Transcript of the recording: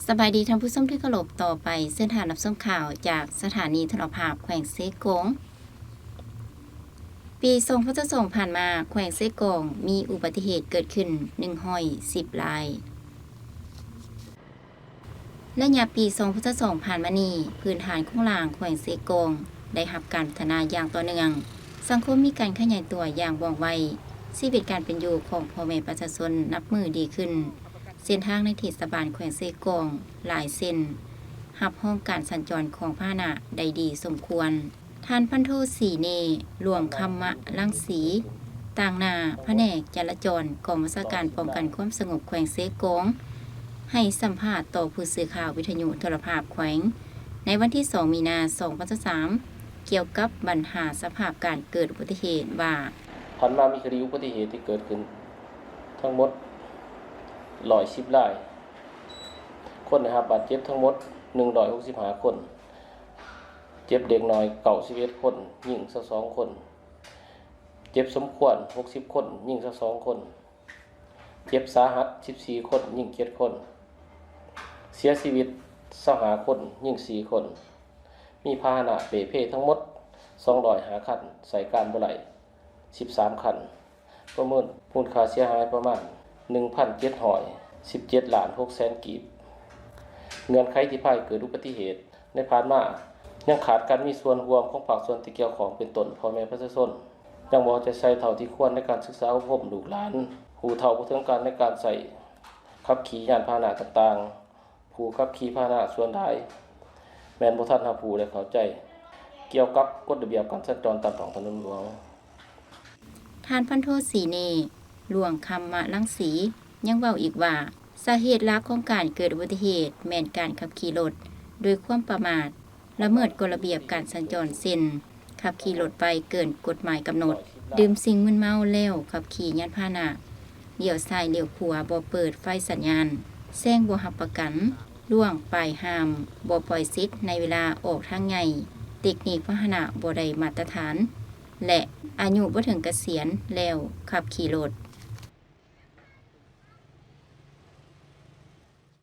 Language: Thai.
สบายดีท่านผู้ชมที่เคารพต่อไปเส้นทางรับชมข่าวจากสถานีโทรภาพแขวงเซกงปี2022ผ่านมาแขวงเซกงมีอุบัติเหตุเกิดขึ้น110รายและยามปี2022ผ่านมานี้พื้นฐานของหลางแขวงเซกงได้รับการพัฒนาอย่างต่อเนื่องสังคมมีการขยายตัวอย่างว่องไวชีวิตการเป็นอยู่ของพ่อแม่ประชาชนนับมือดีขึ้นเส้นทางในเทศบาลแขวงเซกงหลายเส้นรับห้องการสัญจรของพาหนะได้ดีสมควรท่านพันโทสีเนหลวงคำมะลังสีต่างนาแผนกจราจรกองบัญชาการป้องกันความสงบแขวงเซกงให้สัมภาษณ์ต่อผู้สื่อข่าววิทยุโทรภาพแขวงในวันที่2มีนาคม2023เกี่ยวกับปัญหาสภาพการเกิดอุบัติเหตุว่าผ่านมามีคดีอุบัติเหตุที่เกิดขึ้นทั้งหมด110รายคนนะครับบาดเจ็บทั้งหมด165คนเจ็บเด็กน้อย91คนหญิง22คนเจ็บสมควร60คนหญิง22คนเจ็บสาหัส14คนหญิง7คนเสียชีวิต25คนหญิง4คนมีพาหนะเป๋เพทั้งหมด205คันใส่การบ่ไหล13คันประเมินมูลค่าเสียหายประมาณ 1,717 ล้าน6แสนกีบเงื่อนไขที่พายเกิดอุบัติเหตุในผ่านมายังขาดการมีส่วนร่วมของภาคส่วนที่เกี่ยวข้องเป็นต้นพ่อแม่ประชาชนยังบ่จะใช้เท่าที่ควรในการศึกษาอบรมลูกหลานผู้เฒ่าผู้ถึงการในการใช้ขับขี่ยานพาหนะต่างๆผู้ขับขี่พาหนะส่วนใดแม่นบ่ทันรับรู้และเข้าใจเกี่ยวกับกฎระเบียบการสัญจรตามท้องถนนหลวงท่านพันโทสีเนหลวงคำมะลังสียังเว้าอีกว่าสาเหตุหลักของการเกิดอุบัติเหตุแม่นการขับขี่รถโดยความประมาทละเมิดกฎระเบียบการสัญจรเส้นขับขี่รถไปเกินกฎหมายกำหนดดื่มสิ่งมึนเมาแล้วขับขี่ยานพาหนะเลี้ยวซ้ายเลี้ยวขวาบ่เปิดไฟสัญญาณแซงบ่รับประกันล่วงป้ายห้ามบ่ปล่อยสิทธิ์ในเวลาออกทางไงเทคนิคพาหนะบ่ได้มาตรฐานและอายุบ่ถึงเกษียณแล้วขับขี่รถ